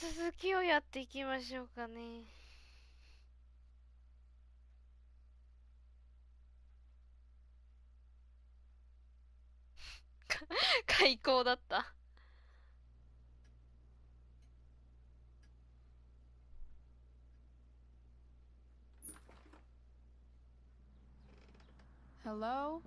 続きをやっていきましょうかね。開口だった。Hello?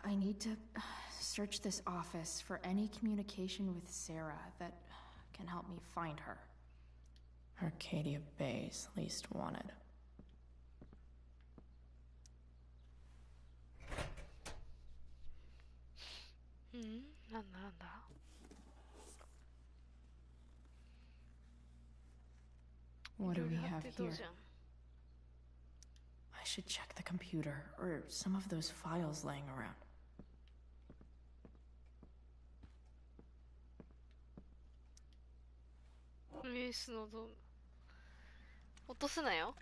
I need to search this office for any communication with Sarah that can help me find her. Arcadia Bay's least wanted. なんだなんだ。What do we いろいろあっ have てどう here? じゃん。I should check the computer or some of those files laying around. スのドーム。落とすなよ。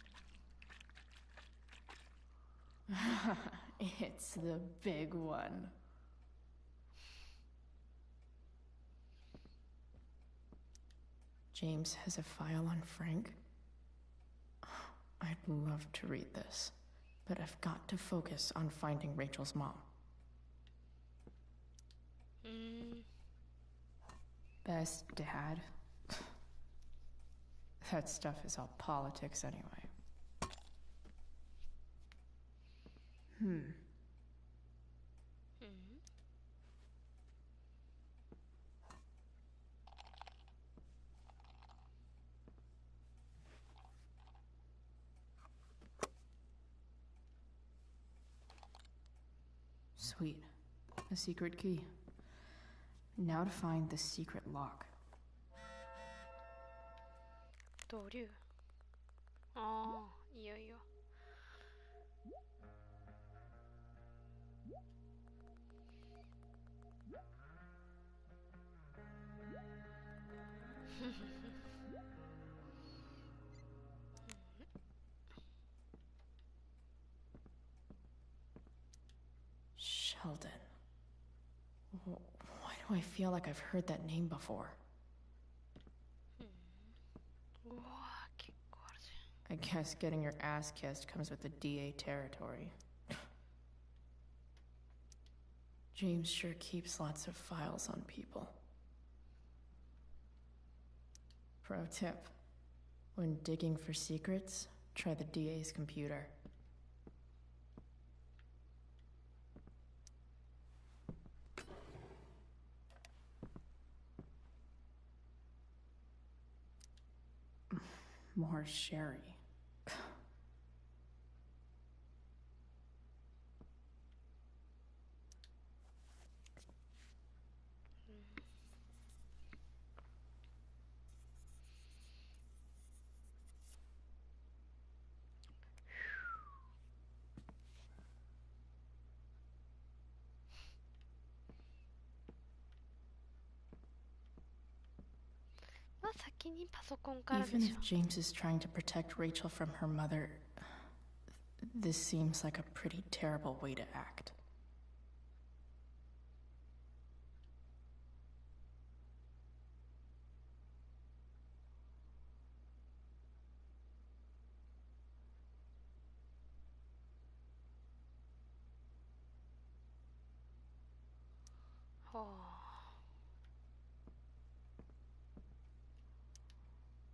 It's the big one. James has a file on Frank. I'd love to read this, but I've got to focus on finding Rachel's mom. Best dad. That stuff is all politics anyway. Sweet. A secret key. Now to find the secret lock. ドリュー。ああ、いいよいいよ。Sheldon. Why do I feel like I've heard that name before? うわー、結構あるじ I guess getting your ass kissed comes with the DA territory. James sure keeps lots of files on people. Pro tip. When digging for secrets, try the DA's computer. More sherry. Even if James is trying to protect Rachel from her mother, this seems like a pretty terrible way to act.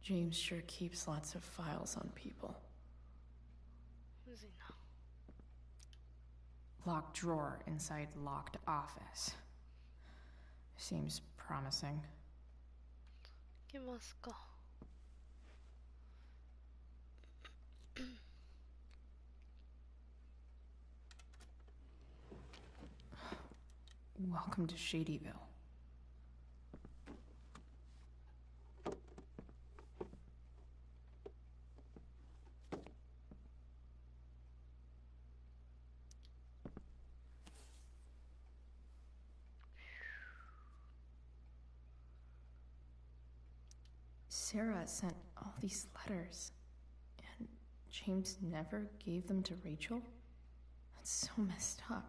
James sure keeps lots of files on people. むずいな。 Locked drawer inside locked office. Seems promising. いけますか。Welcome to Shadyville. Sarah sent all these letters, and James never gave them to Rachel? That's so messed up.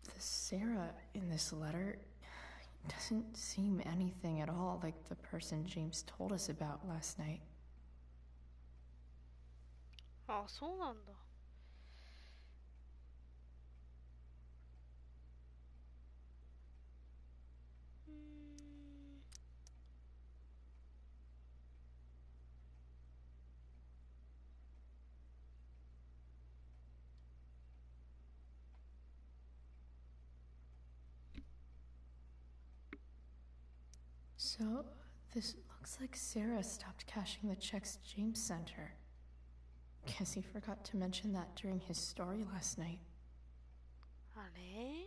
The Sarah in this letter doesn't seem anything at all like the person James told us about last night. あ、そうなんだ。So, this looks like Sarah stopped cashing the checks James sent her. Guess he forgot to mention that during his story last night. あれ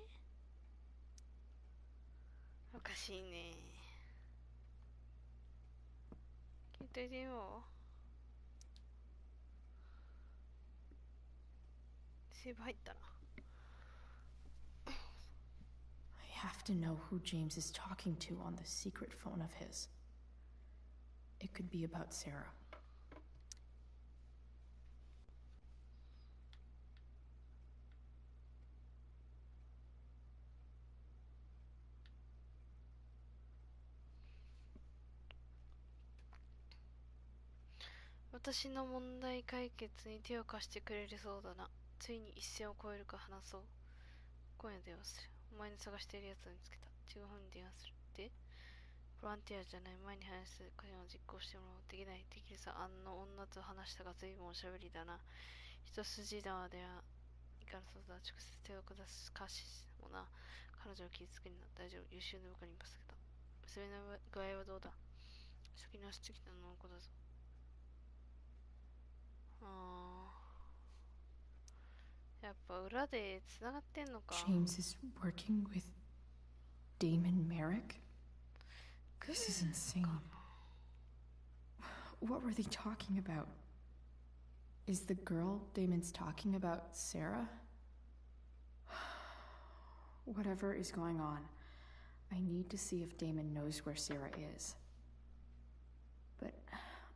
おかしいね。携帯電話はセーブ入ったな。I have to know who James is talking to on the secret phone of his. It could be about Sarah.「私の問題解決に手を貸してくれるそうだな。ついに一線を越えるか話そう。今夜電話する。お前の探しているやつを見つけた。15分に電話する。で、ボランティアじゃない。前に話す会話を実行してもらおう。できない。できるさ。あの女と話したが随分おしゃべりだな。一筋縄ではいかなそうだ。直接手を下すかしもな。彼女を傷つけるな。大丈夫。優秀な部下に任せた。娘の具合はどうだ。初期のしてきたの子だぞ。やっぱ裏でつながってんのか。 James is working with Damon Merrick? This is insane. What were they talking about? Is the girl Damon's talking about Sarah? Whatever is going on, I need to see if Damon knows where Sarah is. But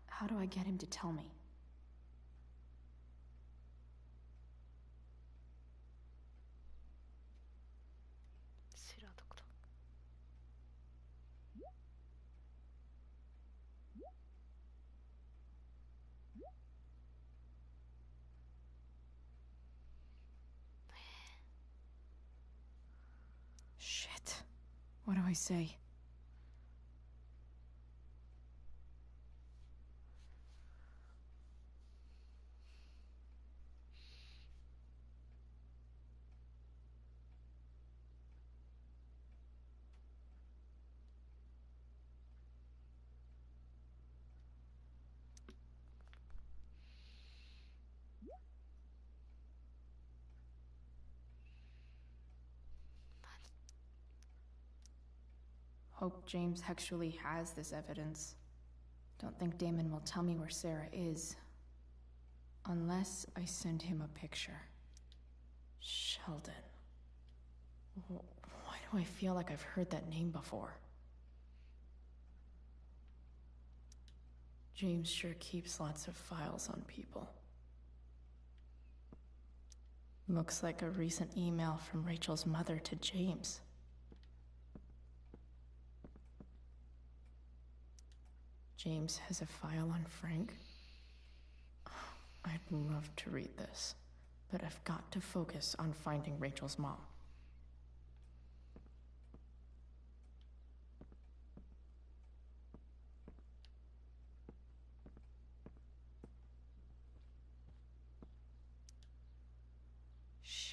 how do I get him to tell me? Sarah どこだ。Shit. What do I say? Hope James actually has this evidence. Don't think Damon will tell me where Sarah is. Unless I send him a picture. Sheldon. Why do I feel like I've heard that name before? James sure keeps lots of files on people. Looks like a recent email from Rachel's mother to James. James has a file on Frank. I'd love to read this, but I've got to focus on finding Rachel's mom.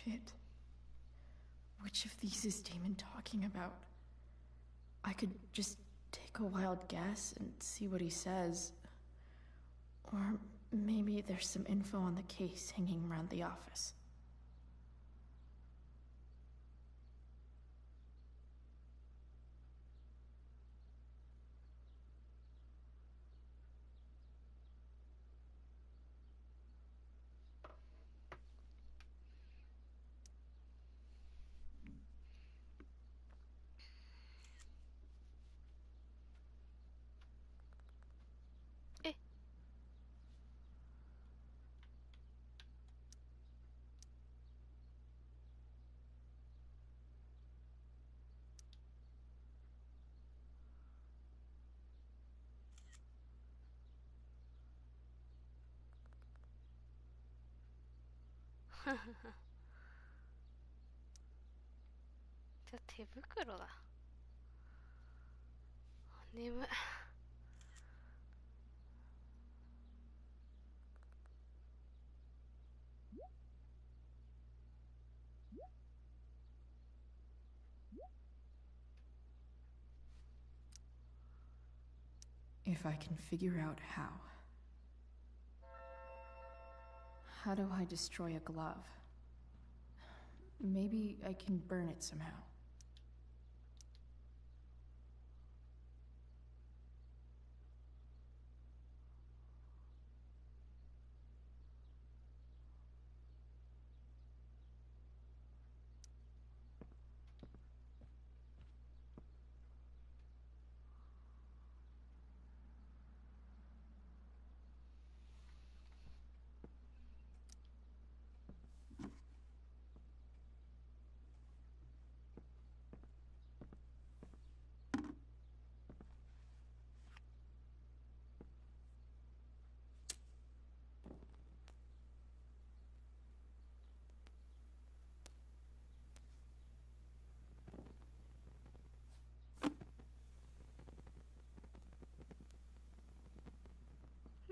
fit. Which of these is Damon talking about? I could just take a wild guess and see what he says. Or maybe there's some info on the case hanging around the office.じゃあ手袋だ。眠い。If I can figure out how. How do I destroy a glove? Maybe I can burn it somehow.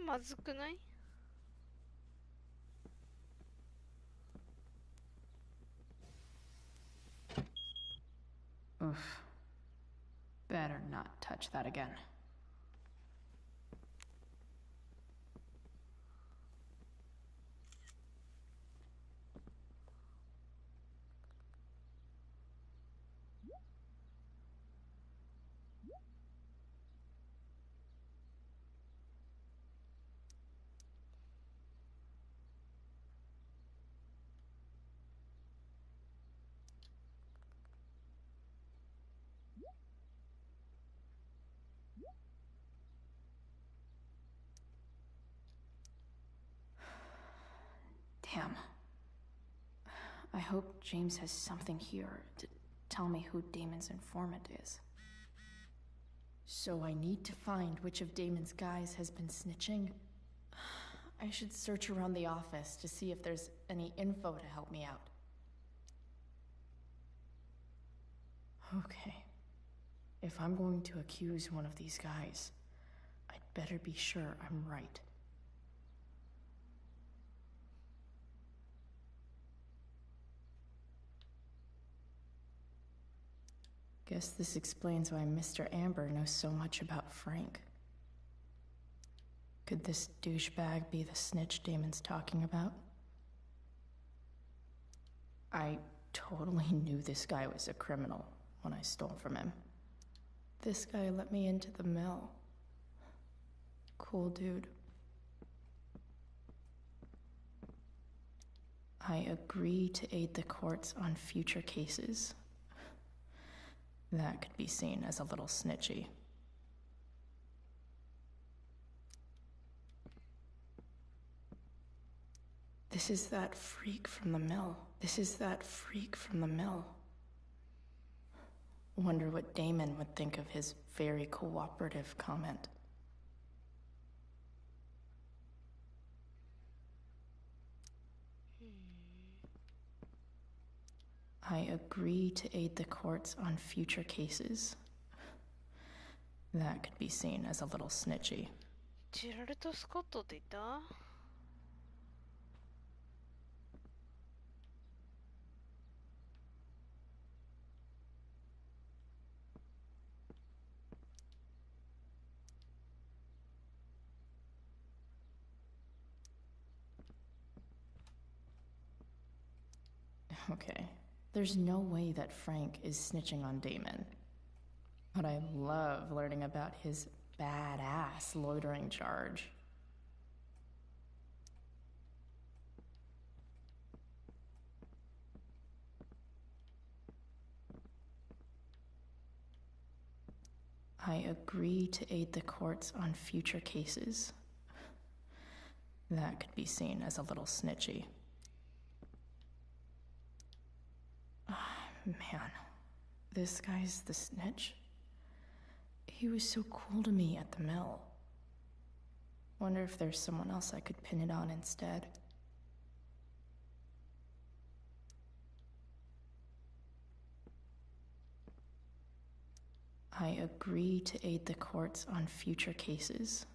まずくない？ Oof. Better not touch that again. Damn. I hope James has something here to tell me who Damon's informant is. So I need to find which of Damon's guys has been snitching. I should search around the office to see if there's any info to help me out. Okay. If I'm going to accuse one of these guys, I'd better be sure I'm right. Guess this explains why Mr. Amber knows so much about Frank. Could this douchebag be the snitch Damon's talking about? I totally knew this guy was a criminal when I stole from him. This guy let me into the mill. Cool dude. I agree to aid the courts on future cases. That could be seen as a little snitchy. This is that freak from the mill. This is that freak from the mill. Wonder what Damon would think of his very cooperative comment. I agree to aid the courts on future cases. That could be seen as a little snitchy. ジェラルト・スコットって言った？ Okay, there's no way that Frank is snitching on Damon. But I love learning about his badass loitering charge. I agree to aid the courts on future cases. That could be seen as a little snitchy. Man, this guy's the snitch? He was so cool to me at the mill. Wonder if there's someone else I could pin it on instead. I agree to aid the courts on future cases.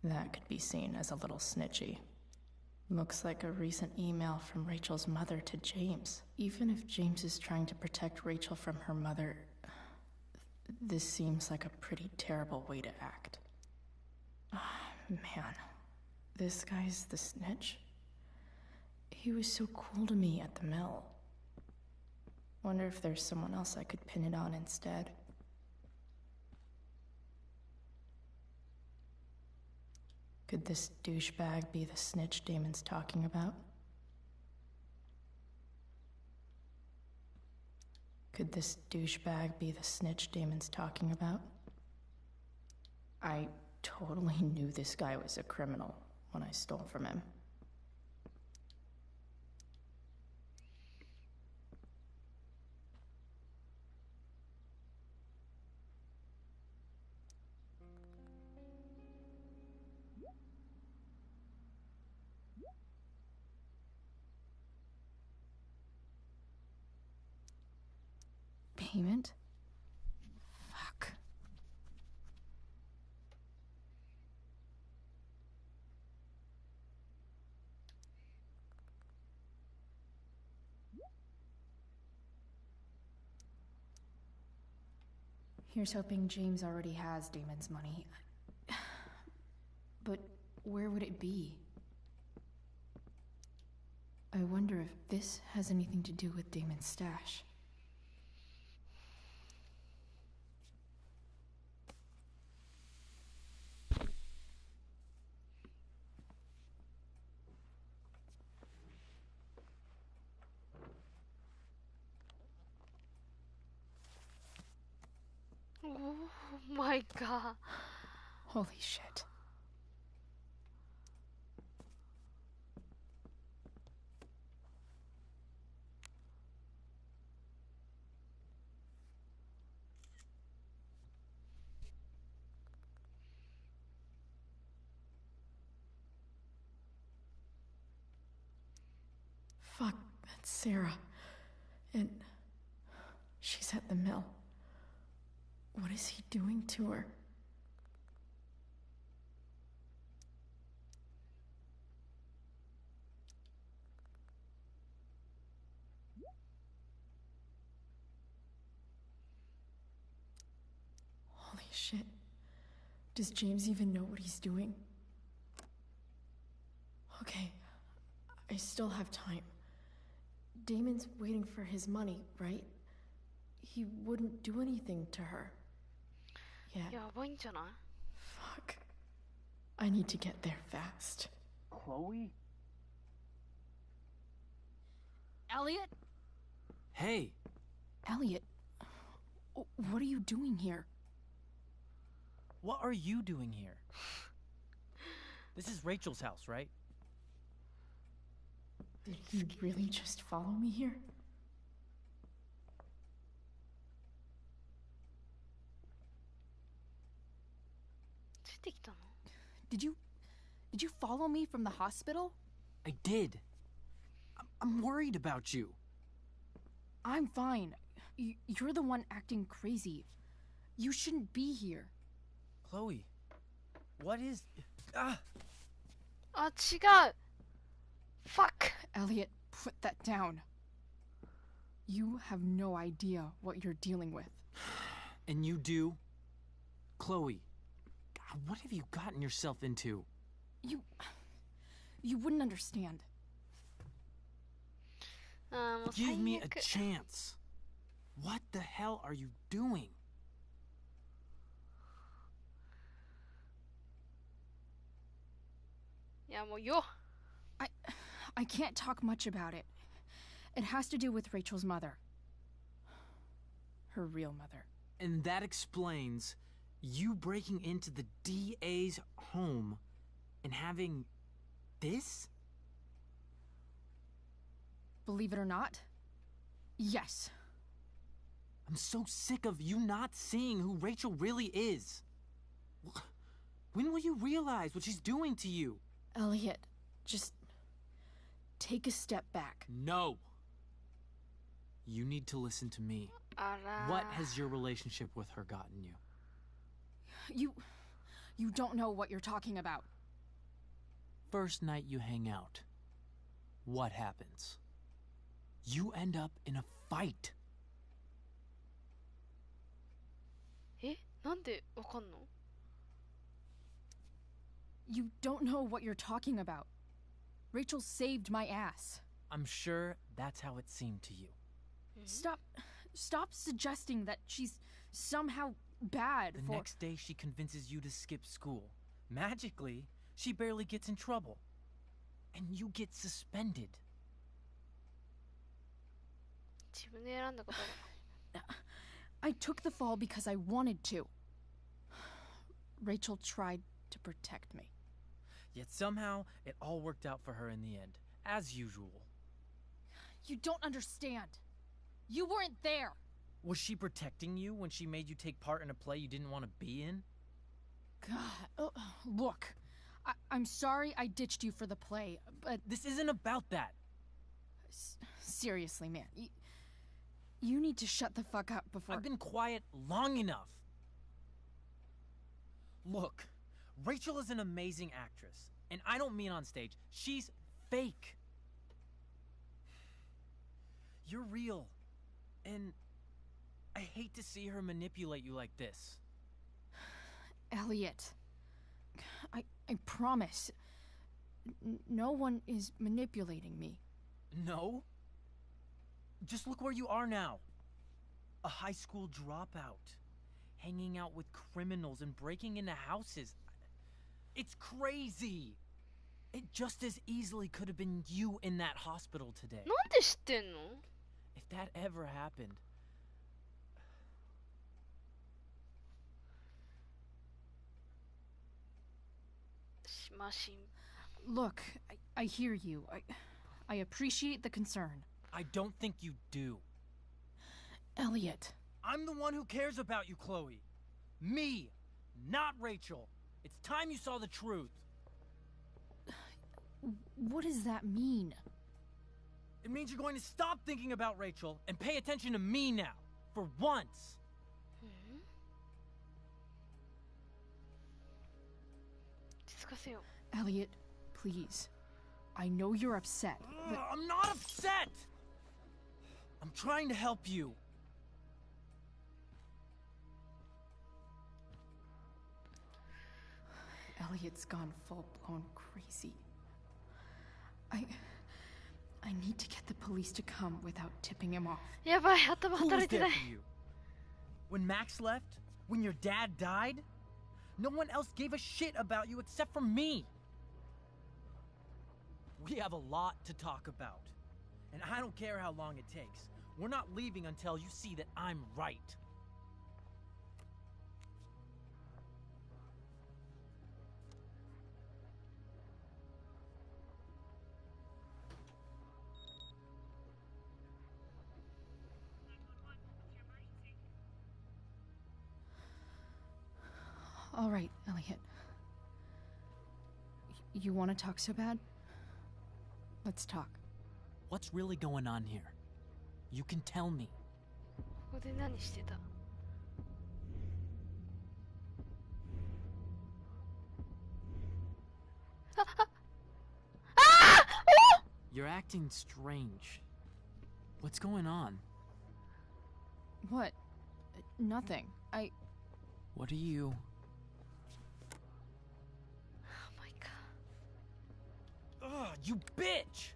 That could be seen as a little snitchy. Looks like a recent email from Rachel's mother to James. Even if James is trying to protect Rachel from her mother, this seems like a pretty terrible way to act. Man, this guy's the snitch? He was so cool to me at the mill. Wonder if there's someone else I could pin it on instead. Could this douchebag be the snitch Damon's talking about? Could this douchebag be the snitch Damon's talking about? I totally knew this guy was a criminal when I stole from him. Payment? Fuck. Here's hoping James already has Damon's money. But where would it be? I wonder if this has anything to do with Damon's stash. Oh my god. Holy shit. Fuck, that's Sarah. And she's at the mill. What is he doing to her? Holy shit. Does James even know what he's doing? Okay, I still have time. Damon's waiting for his money, right? He wouldn't do anything to her. Yeah. やばいんじゃない? Fuck. I need to get there fast. Chloe? Elliot? Hey! Elliot, what are you doing here? What are you doing here? This is Rachel's house, right? Did you really just follow me here? Did you follow me from the hospital? I did. I'm worried about you. I'm fine. You're the one acting crazy. You shouldn't be here. Chloe, what is... Ah! あ、違う! Fuck! Elliot, put that down. You have no idea what you're dealing with. And you do? Chloe, God, what have you gotten yourself into? You wouldn't understand. ああ、もう Give 最 me a 悪。 chance. What the hell are you doing? いやもうよ。 I can't talk much about it. It has to do with Rachel's mother. Her real mother. And that explains you breaking into the DA's home and having this? Believe it or not, yes. I'm so sick of you not seeing who Rachel really is. When will you realize what she's doing to you? Elliot, just take a step back. No. You need to listen to me. あら。 What has your relationship with her gotten you? You don't know what you're talking about. First night you hang out. What happens? You end up in a fight. え、なんでわかんの？ You don't know what you're talking about. Rachel saved my ass. I'm sure that's how it seemed to you. Stop suggesting that she's somehow bad The for... next day she convinces you to skip school. Magically, she barely gets in trouble. And you get suspended. 自分で選んだことだ。 I took the fall because I wanted to. Rachel tried to protect me. Yet somehow, it all worked out for her in the end. As usual. You don't understand. You weren't there. Was she protecting you when she made you take part in a play you didn't want to be in? God, look. I'm sorry I ditched you for the play, but... This isn't about that. Seriously, man. You need to shut the fuck up before... I've been quiet long enough. Look, Rachel is an amazing actress. And I don't mean on stage. She's fake. You're real. And I hate to see her manipulate you like this. Elliot. I promise. No one is manipulating me. No? Just look where you are now. A high school dropout. Hanging out with criminals and breaking into houses. It's crazy. It just as easily could have been you in that hospital today. なんで知ってんの？ If that ever happened. しましん。 Look, I hear you. I appreciate the concern. I don't think you do. Elliot. I'm the one who cares about you, Chloe. Me, not Rachel. It's time you saw the truth. What does that mean? It means you're going to stop thinking about Rachel and pay attention to me now. For once. 落ち着かせよ Elliot, please. I know you're upset, but... I'm not upset! I'm trying to help you. Elliot's gone full-blown crazy. I need to get the police to come without tipping him off. う。やばい、頭 Who 働 was いて there ない。 for you? When Max left? When your dad died? No one else gave a shit about you except for me. We have a lot to talk about. And I don't care how long it takes. We're not leaving until you see that I'm right. All right, Elliot. You want to talk so bad? Let's talk. What's really going on here? You can tell me. ここで何してた？ You're acting strange. What's going on? What? Nothing. What are you... Oh my god. Ugh, you bitch!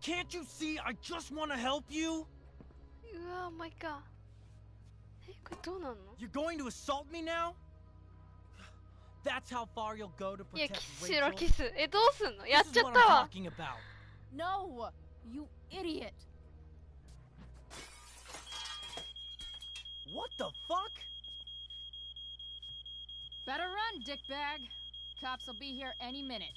Can't you see I just want to help you? うわ、マイか。これどうなんの？ You're going to assault me now? That's how far you'll go to いや、 protect キスしろ、 Rachel? キス。どうすんの？やっ This ち is ゃっ what た I'm わ。 talking about. No! You idiot! What the fuck? Better run, dickbag. Cops will be here any minute.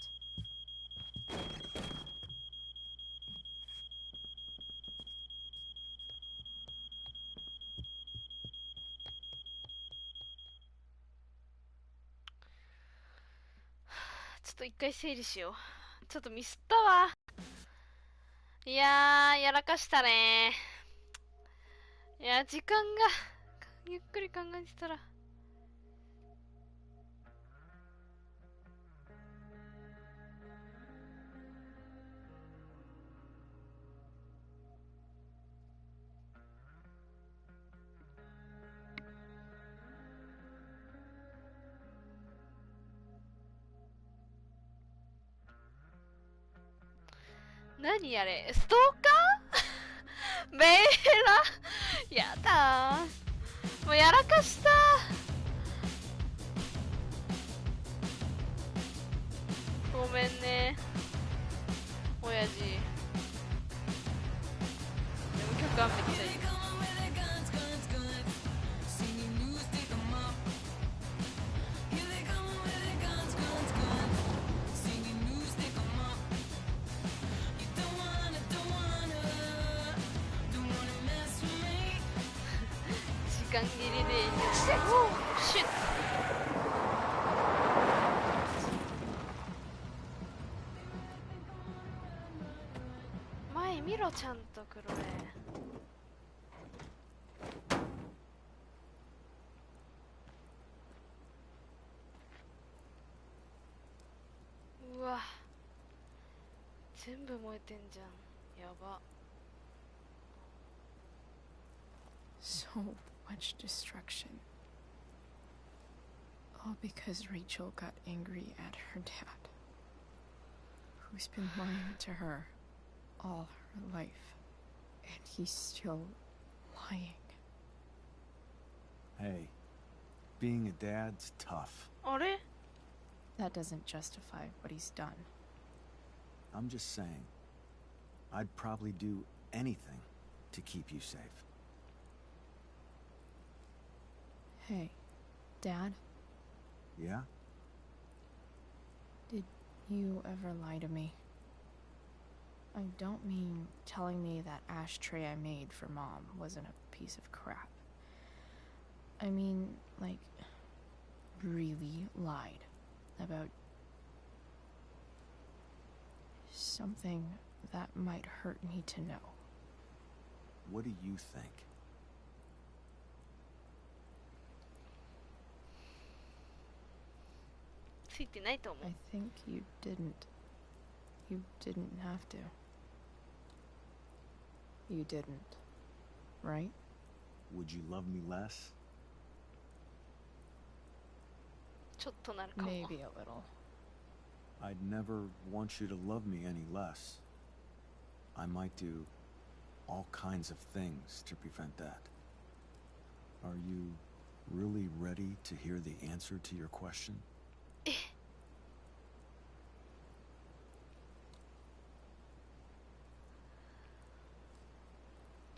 ちょっと一回整理しよう。ちょっとミスったわ。いやー、やらかしたね。いや、時間がゆっくり考えてたら。何あれ、ストーカーメーラやだー、もうやらかした。ごめんね親父。でも曲はめっちゃいい。時間切りでいいよ。シュッ。前見ろちゃんとクロエ。うわ、全部燃えてんじゃん。やば。So much destruction. All because Rachel got angry at her dad, who's been lying to her all her life, and he's still lying. Hey, being a dad's tough. あれ That doesn't justify what he's done. I'm just saying, I'd probably do anything to keep you safe. Hey, Dad, Yeah? did you ever lie to me? I don't mean telling me that ashtray I made for Mom wasn't a piece of crap. I mean, like, really lied about something that might hurt me to know. What do you think? ついてないと思う。 I think you didn't. You didn't have to. You didn't, right? Would you love me less? ちょっとなるかも。 Maybe a little. I'd never want you to love me any less. I might do all kinds of things to prevent that. Are you really ready to hear the answer to your question?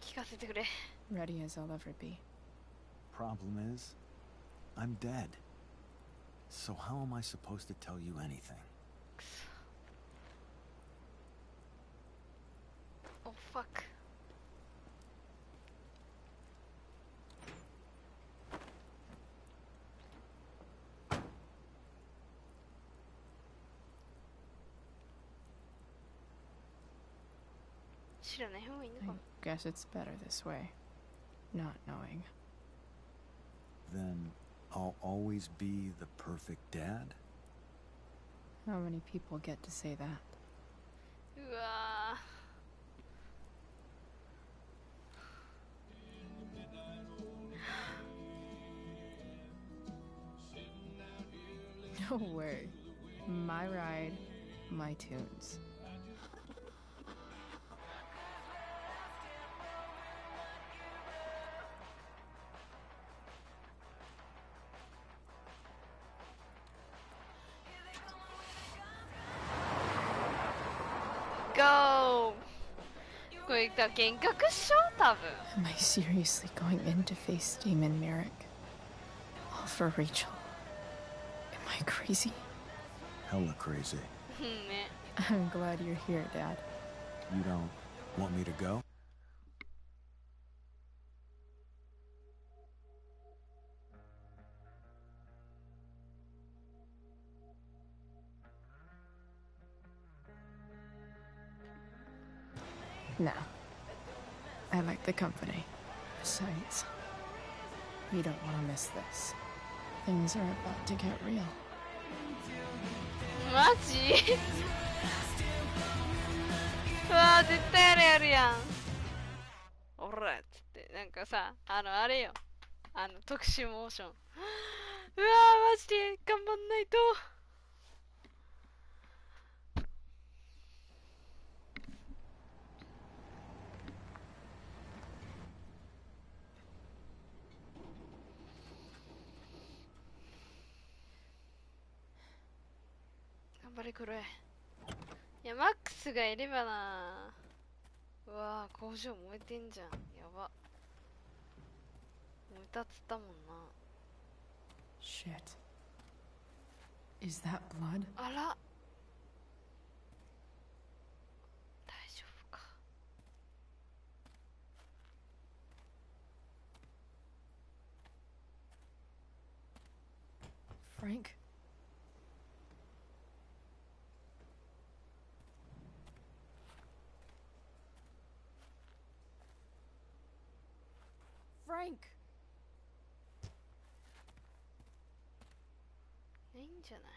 聞かせてくれ。 Ready as I'll ever be. Problem is, I'm dead. So how am I supposed to tell you anything? お、ファック。知らない方がいいの I かな。 guess it's better this way. Not knowing. Then I'll always be the perfect dad? How many people get to say that? うわ No way. My ride, my tunes. go! これだ、幻覚っしょ多分。 Am I seriously going in to face Damon Merrick? All for Rachel. Am I crazy? Hella crazy. ね。 I'm glad you're here, Dad. You don't want me to go? No. I like the company. Besides, we don't want to miss this. Things are about to get real. マジ？うわー、絶対あれやるやん。おらっつって、なんかさ、あれよ。特殊モーション。うわー、マジで頑張んないと。頑張れこれ。いや、マックスがいればな。うわー、工場燃えてんじゃん。やば。燃えたっつったもんな。 Shit. Is that blood? あら、大丈夫か。 Frank? Frank! いいんじゃない？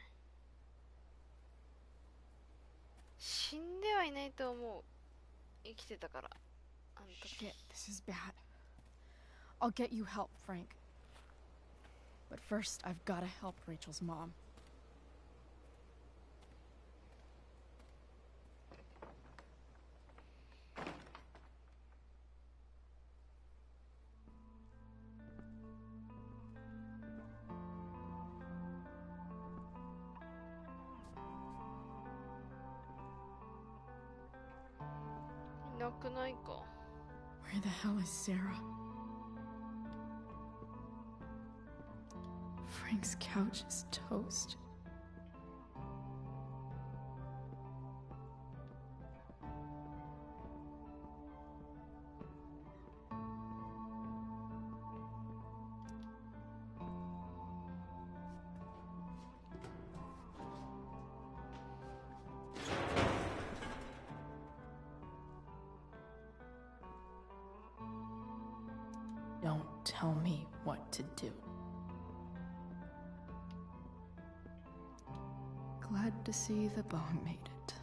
死んではいないと思う。生きてたから。あの時。 Shit, this is bad. I'll get you help, Frank. But first, I've gotta help Rachel's mom.いなくないか。 Where the hell is Sarah? Frank's couch is toast. Don't tell me what to do. Glad to see the bone made it.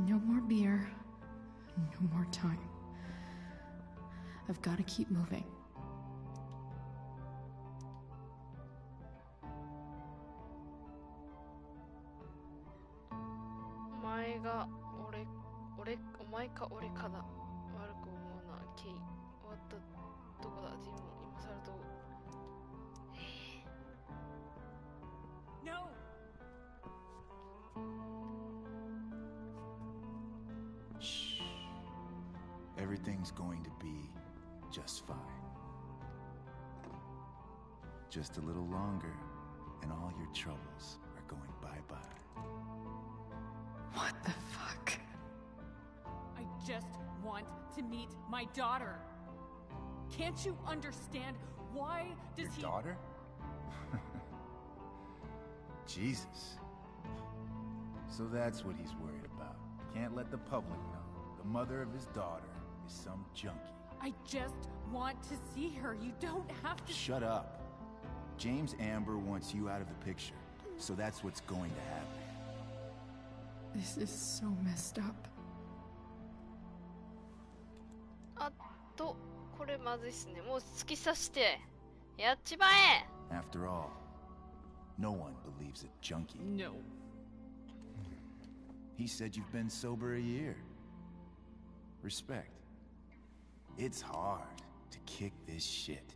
No more beer. No more time. I've got to keep moving. お前がお前か俺かだ。悪く思うな、ケイ。終わったとこだ、ジム。今さらと。No! Shh. Everything's going to be just fine. Just a little longer, and all your troubles are going bye-bye. What the fuck? I just want to meet my daughter. Can't you understand? Why does Your daughter? Jesus. So that's what he's worried about. Can't let the public know. The mother of his daughter is some junkie. I just want to see her. You don't have to. Shut up. James Amber wants you out of the picture. So that's what's going to happen. This is so messed up. あと、これまずいっすね。もう突き刺して、やっちまえ。 After all, No one believes a junkie. No. He said you've been sober a year. Respect. It's hard to kick this shit.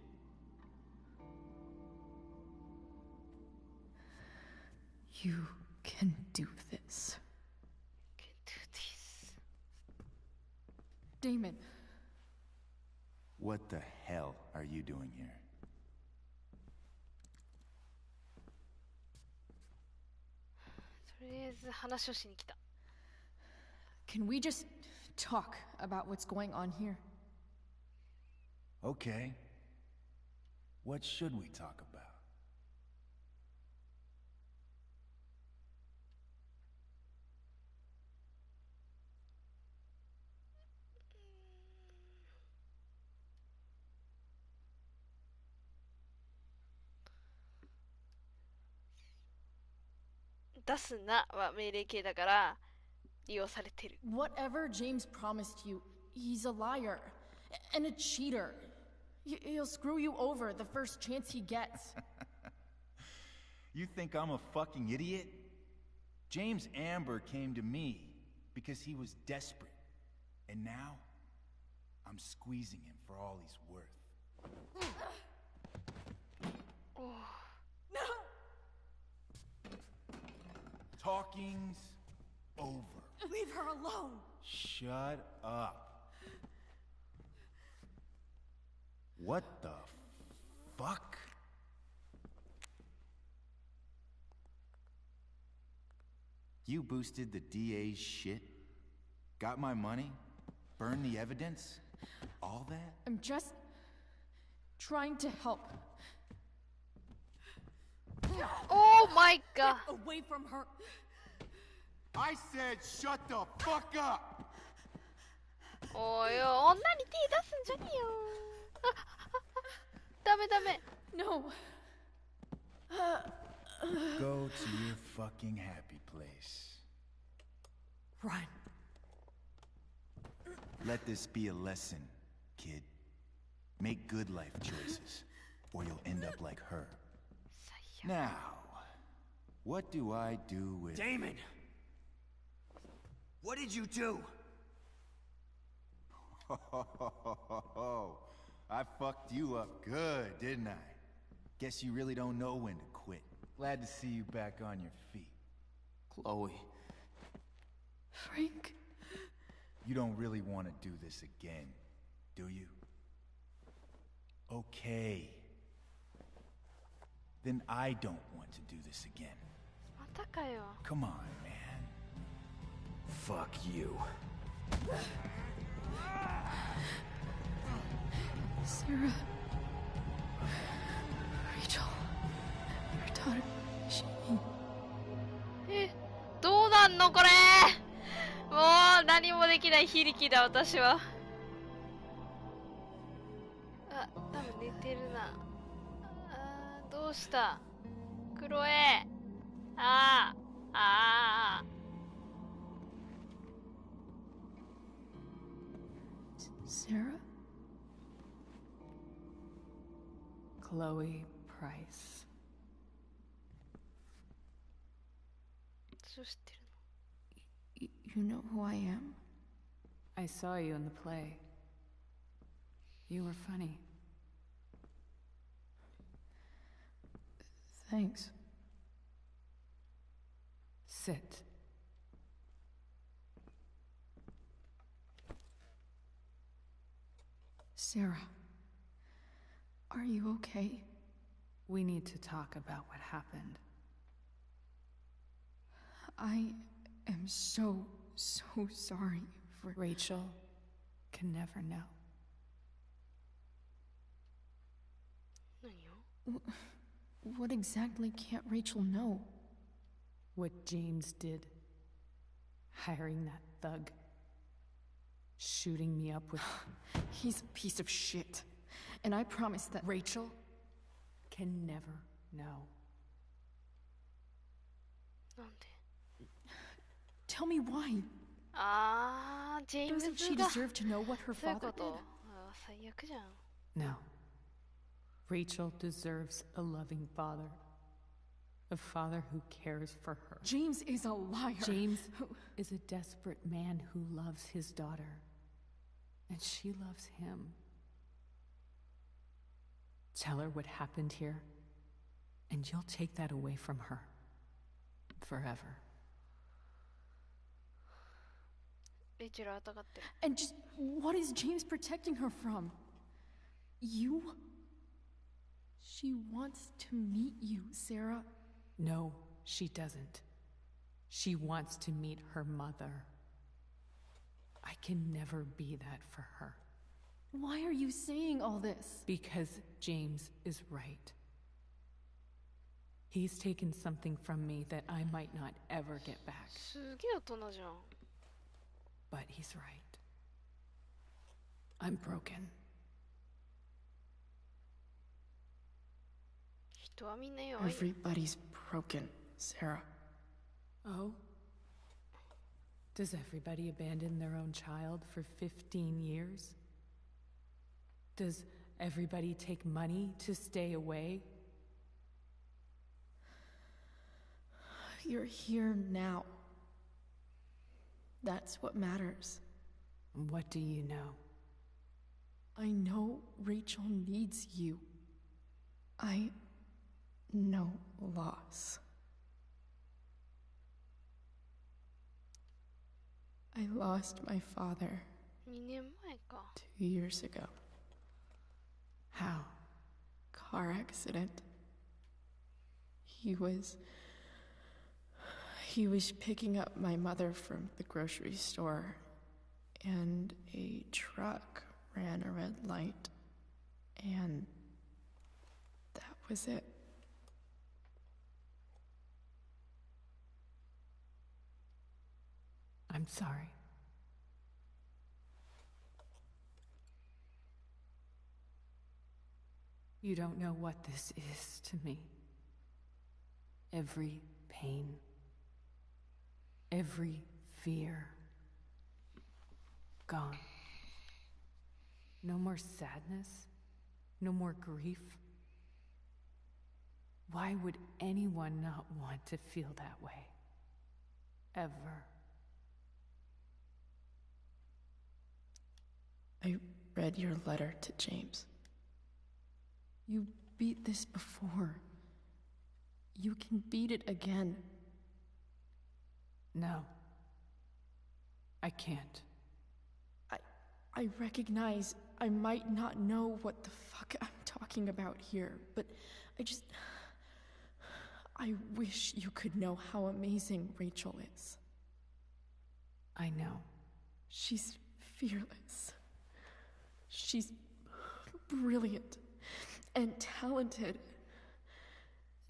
You can do this. Can do this. Damon, What the hell are you doing here? can we just talk about what's going on here? Okay. What should we talk about? Whatever James promised you, he's a liar and a cheater. He'll screw you over the first chance he gets. You think I'm a fucking idiot? James Amber came to me because he was desperate. And now, I'm squeezing him for all he's worth. No! Talking's over. Leave her alone! Shut up. What the fuck? You boosted the DA's shit? Got my money? Burned the evidence? All that? I'm just trying to help. Oh my god. Away from her! I said shut the fuck up! おいよ、女に手出すんじゃねえよ。ダメダメ。 No. Go to your fucking happy place. Run. Let this be a lesson, kid. Make good life choices, or you'll end up like her. Now, what do I do with... Damon! What did you do? I fucked you up good, didn't I? Guess you really don't know when to quit. Glad to see you back on your feet. Chloe. Frank. You don't really want to do this again, do you? Okay. Then I don't want to do this again. またかよ。 Come on, man. Fuck you. Sarah. Rachel. Your daughter. She. え、どうなんのこれ。もう何もできない非力だ私は。あ、多分寝てるな。あー、どうした？クロエ。あー、あー。 Sarah? Chloe Price. そう知ってる You know who I am? I saw you in the play. You were funny. Thanks. Sit. Sarah. Are you okay? We need to talk about what happened. I am so sorry for... Rachel can never know. 何を What exactly can't Rachel know? What James did. Hiring that thug. Shooting me up with... He's a piece of shit. And I promise that... Rachel can never know. なんで Tell me why. あー、ジェームズ Doesn't she が deserve to know what her そういうこ father と did? あー、最悪じゃん No. Rachel deserves a loving father. A father who cares for her. James is a liar. James is a desperate man who loves his daughter. And she loves him. Tell her what happened here, and you'll take that away from her. Forever. レイチェルは疑ってる。 And just what is James protecting her from? You? She wants to meet you, Sarah. No, she doesn't. She wants to meet her mother. I can never be that for her. Why are you saying all this? Because James is right. He's taken something from me that I might not ever get back. すげえ大人じゃん。 But he's right. I'm broken. 人はみんな弱い。 Everybody's broken, Sarah. Oh? Does everybody abandon their own child for 15 years? Does everybody take money to stay away? You're here now. That's what matters. What do you know? I know Rachel needs you. I know loss. I lost my father 2年前か。 2 years ago. How? Car accident. He was picking up my mother from the grocery store, and a truck ran a red light, and that was it. I'm sorry. You don't know what this is to me. Every pain, every fear, gone. No more sadness, no more grief. Why would anyone not want to feel that way? Ever. I read your letter to James. You beat this before. You can beat it again. No. I can't. I recognize I might not know what the fuck I'm talking about here, but I wish you could know how amazing Rachel is. I know. She's fearless. She's brilliant and talented.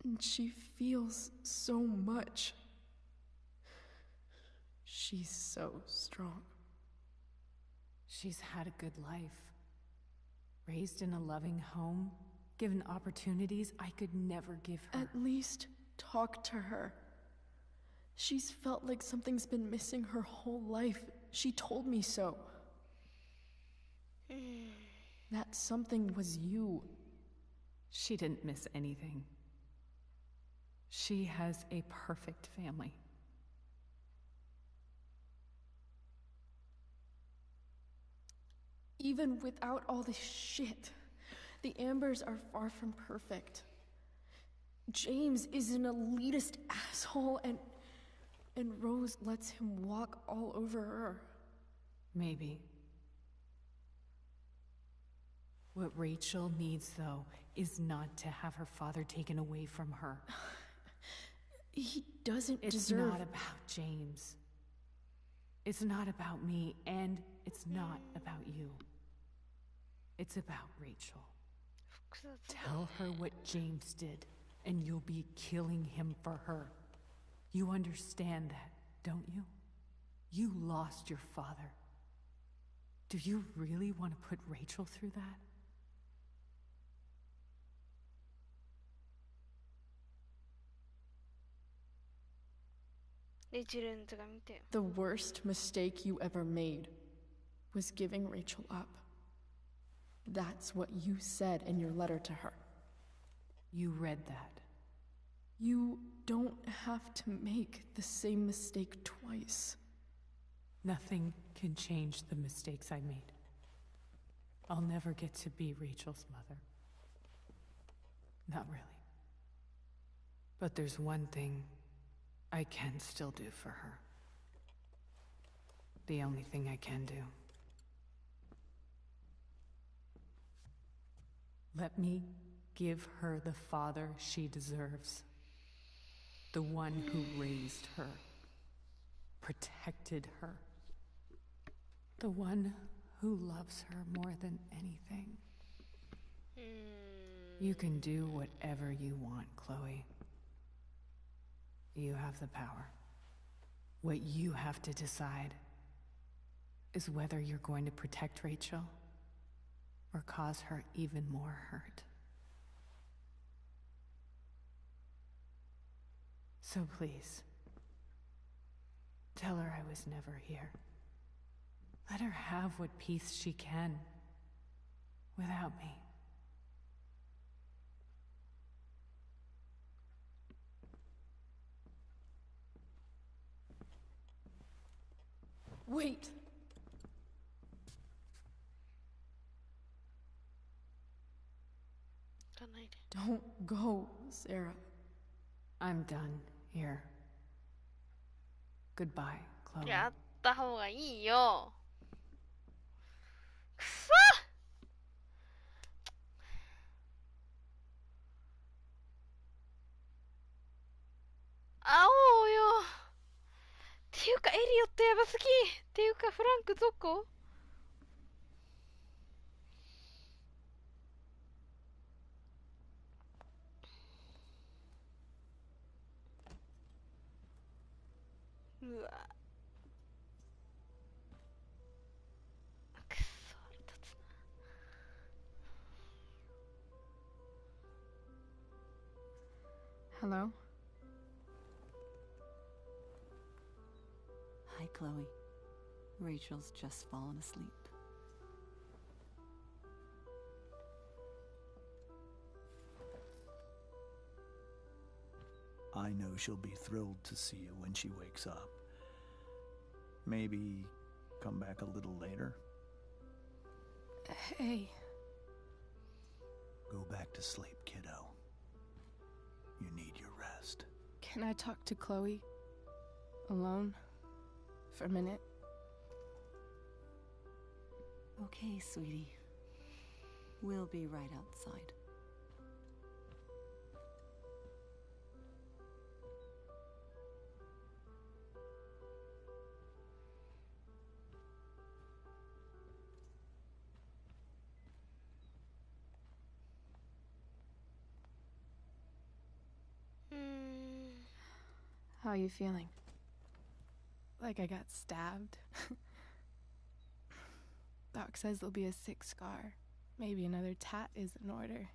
And she feels so much. She's so strong. She's had a good life. Raised in a loving home, given opportunities I could never give her. At least talk to her. She's felt like something's been missing her whole life. She told me so. That something was you. She didn't miss anything. She has a perfect family. Even without all this shit, the Ambers are far from perfect. James is an elitist asshole, and Rose lets him walk all over her. Maybe. What Rachel needs, though, is not to have her father taken away from her. He doesn't It's deserve... not about James. It's not about me, and it's not about you. It's about Rachel. 複雑だ。 Tell her what James did, and you'll be killing him for her. You understand that, don't you? You lost your father. Do you really want to put Rachel through that? The worst mistake you ever made was giving Rachel up. That's what you said in your letter to her. You read that. You don't have to make the same mistake twice. Nothing can change the mistakes I made. I'll never get to be Rachel's mother. Not really. But there's one thing I can still do for her. The only thing I can do. Let me give her the father she deserves. The one who raised her, protected her. The one who loves her more than anything. You can do whatever you want, Chloe. You have the power. What you have to decide is whether you're going to protect Rachel or cause her even more hurt. So please, tell her I was never here. Let her have what peace she can without me. Wait! Don't go, Sarah. I'm done here. Goodbye, Chloe. やった方がいいよ。くそ。会おうよ。っていうかエリオットやばすぎ。っていうかフランクどこ？うわ。くそ腹立つな。 Hello? Hi, Chloe. Rachel's just fallen asleep. I know she'll be thrilled to see you when she wakes up. Maybe come back a little later? Hey. Go back to sleep, kiddo. You need your rest. Can I talk to Chloe? Alone? For a minute? Okay, sweetie. We'll be right outside. How are you feeling? Like I got stabbed? Doc says there'll be a 6 scar. Maybe another tat is in order.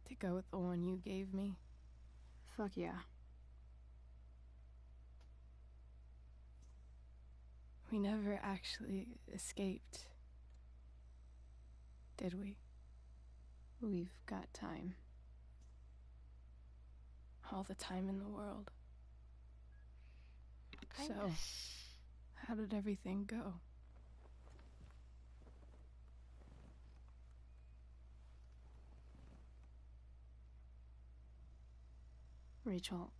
To go with the one you gave me. Fuck yeah. We never actually escaped. Did we? We've got time. All the time in the world. So, how did everything go? Rachel,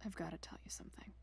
I've got to tell you something.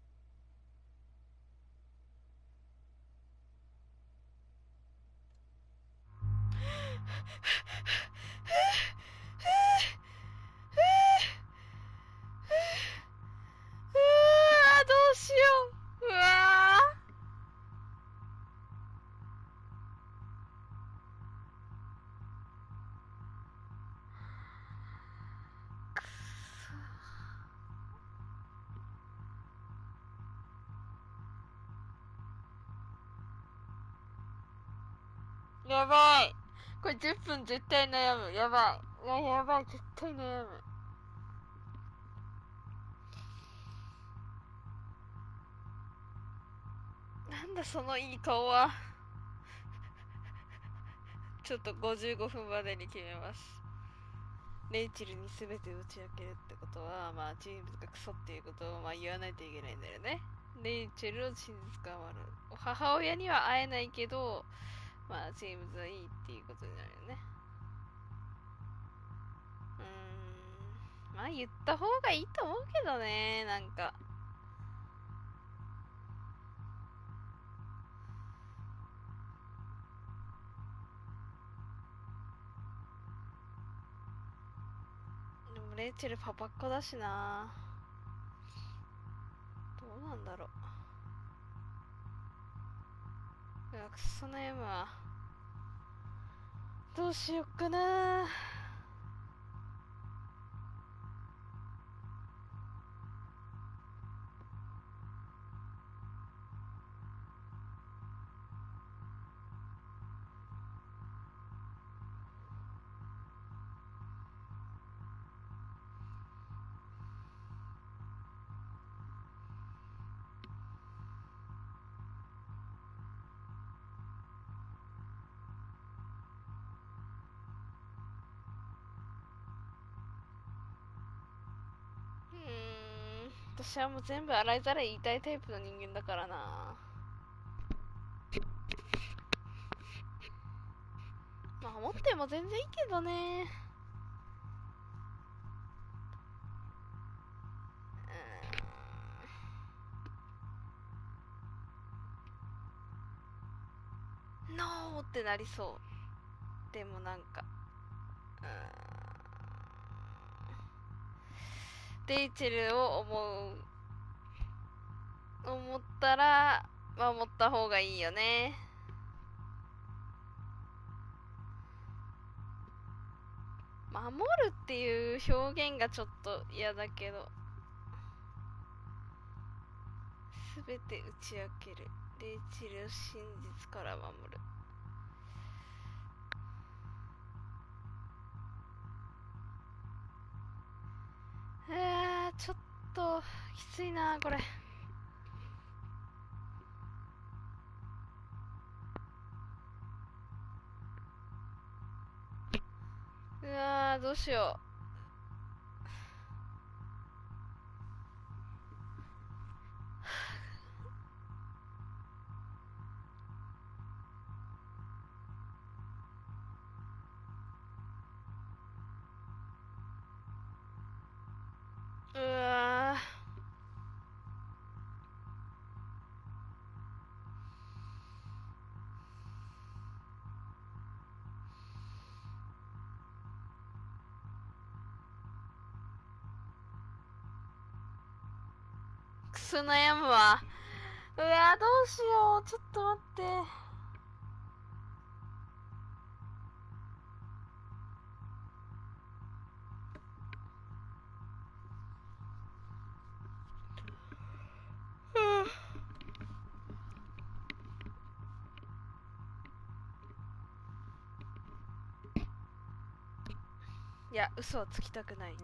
やばい。これ10分絶対悩む。やばい。いや、やばい。絶対悩む。なんだそのいい顔は。ちょっと55分までに決めます。レイチェルに全て打ち明けるってことは、まあジェームズがクソっていうことをまあ言わないといけないんだよね。レイチェルを真実がわる。母親には会えないけど、まあジェームズはいいっていうことになるよね。まあ言った方がいいと思うけどね、なんか。でもレイチェルパパっ子だしな。どうなんだろう。いや、くそ悩むわ。どうしよっかな。私はもう全部洗いざらい言いたいタイプの人間だからな。まあ思っても全然いいけどね。ノーってなりそう。でもなんか、レイチェルを思ったら、守った方がいいよね。守るっていう表現がちょっと嫌だけど、すべて打ち明ける。レイチェルを真実から守る。ちょっときついなこれ。どうしよう。くそ悩むわ。どうしよう。ちょっと待って。いや、嘘をつきたくない。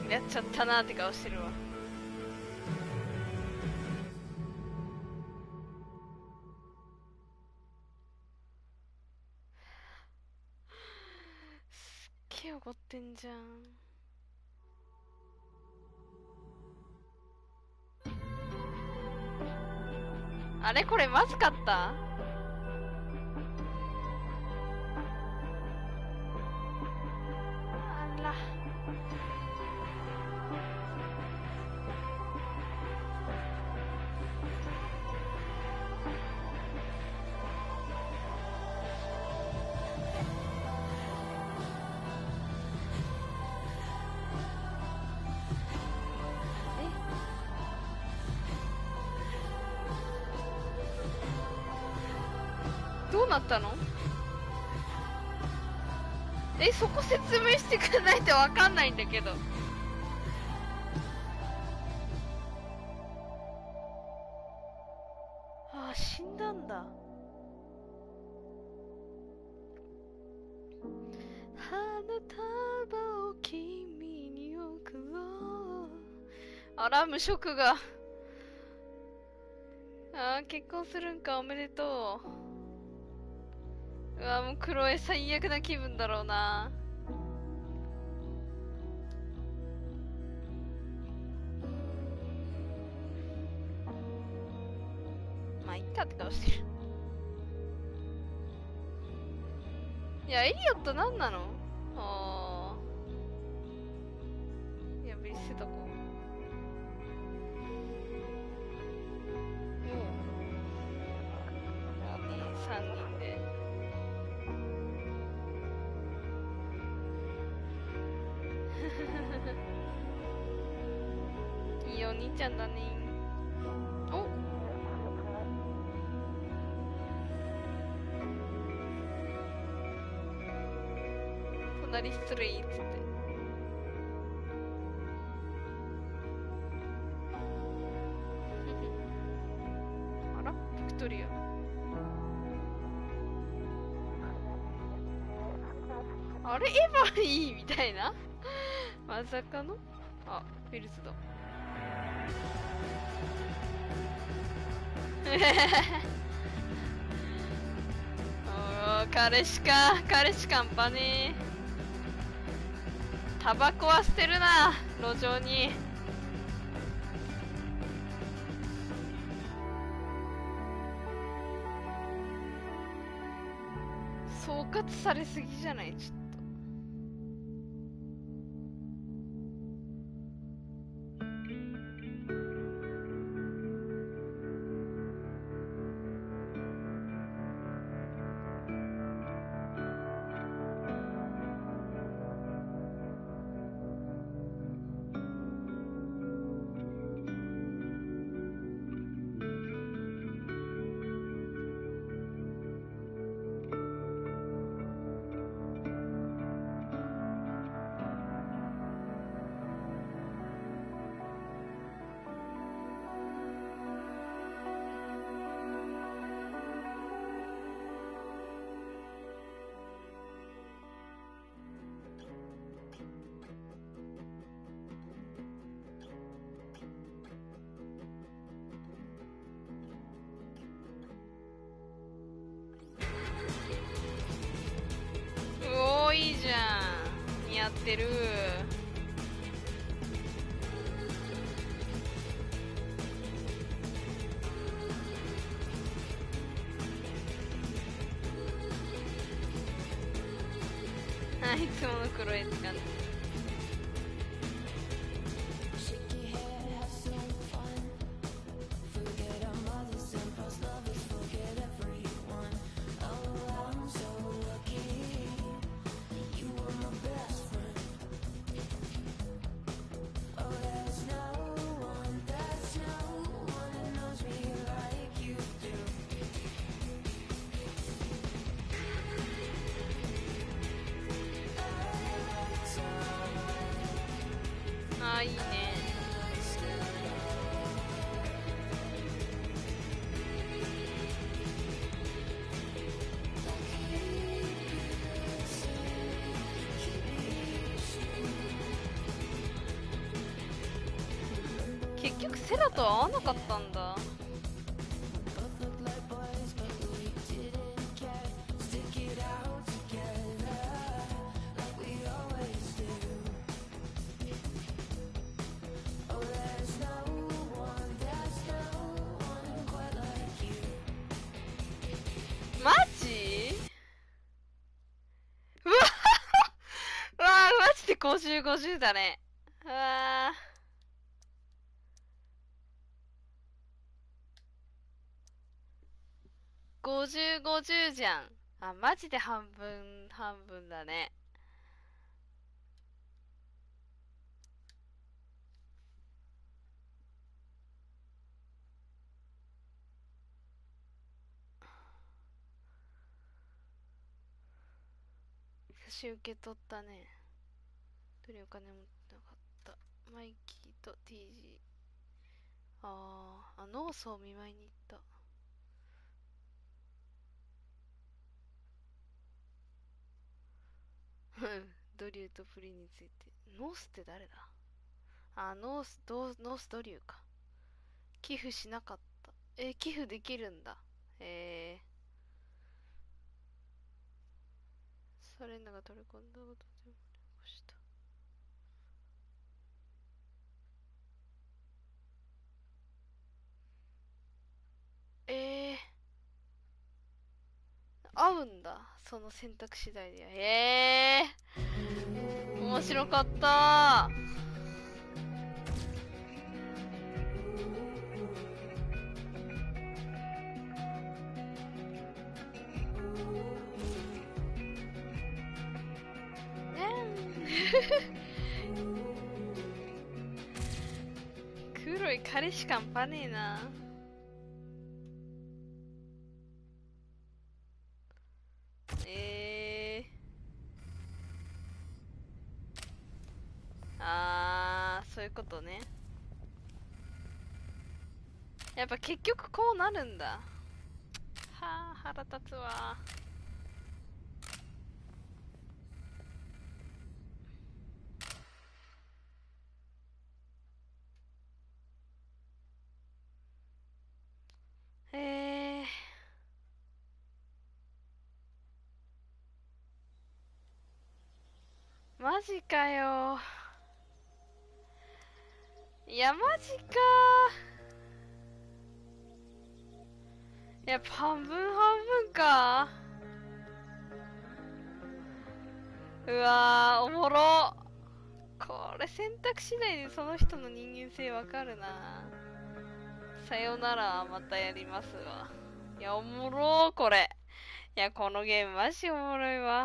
やっちゃったなーって顔してるわ。すっげえ怒ってんじゃん。あれこれまずかった？あら。どうなったの？そこ説明してくれないとわかんないんだけど。ああ、死んだんだ。花束を君に送ろう。あら、無職が。ああ、結婚するんか、おめでとう。うわ、もうクロエ最悪な気分だろうな。まあ、いっかって顔してる。いや、エリオット何なの？ああ。呼び捨てとこう。3人で。いいお兄ちゃんだね。お、隣失礼っつって。あら、ビクトリア。あれ、エヴァいいみたいな。まさかの。あ、フィルズだ。おー、彼氏か。彼氏かんぱねー。タバコは捨てるな、路上に。総括されすぎじゃない？ちょっと。おー、いいじゃん。似合ってる。あ、いつもの黒いって感じ。あ、いいね。結局セラとは合わなかったんだ。マジ？うわうわマジで50、50だね。うわ50、50じゃん。あ、マジで半分、半分だね。私受け取ったね。どれお金持ってなかった。マイキーと TG。ノースを見舞いに行った。ドリューとプリンについて。ノースって誰だ？ノースドリューか。寄付しなかった。寄付できるんだ。サレンナが取り込んだことでも残した。合うんだ。その選択次第で。面白かった黒い彼氏感パねえな。そういうことね。やっぱ結局こうなるんだ。はあ、腹立つわ。マジかよ。いや、マジかやっぱ半分か。うわー、おもろ。これ選択次第でその人の人間性わかるな。さよなら、またやりますわ。いや、おもろー、これ。いや、このゲームマジおもろいわ。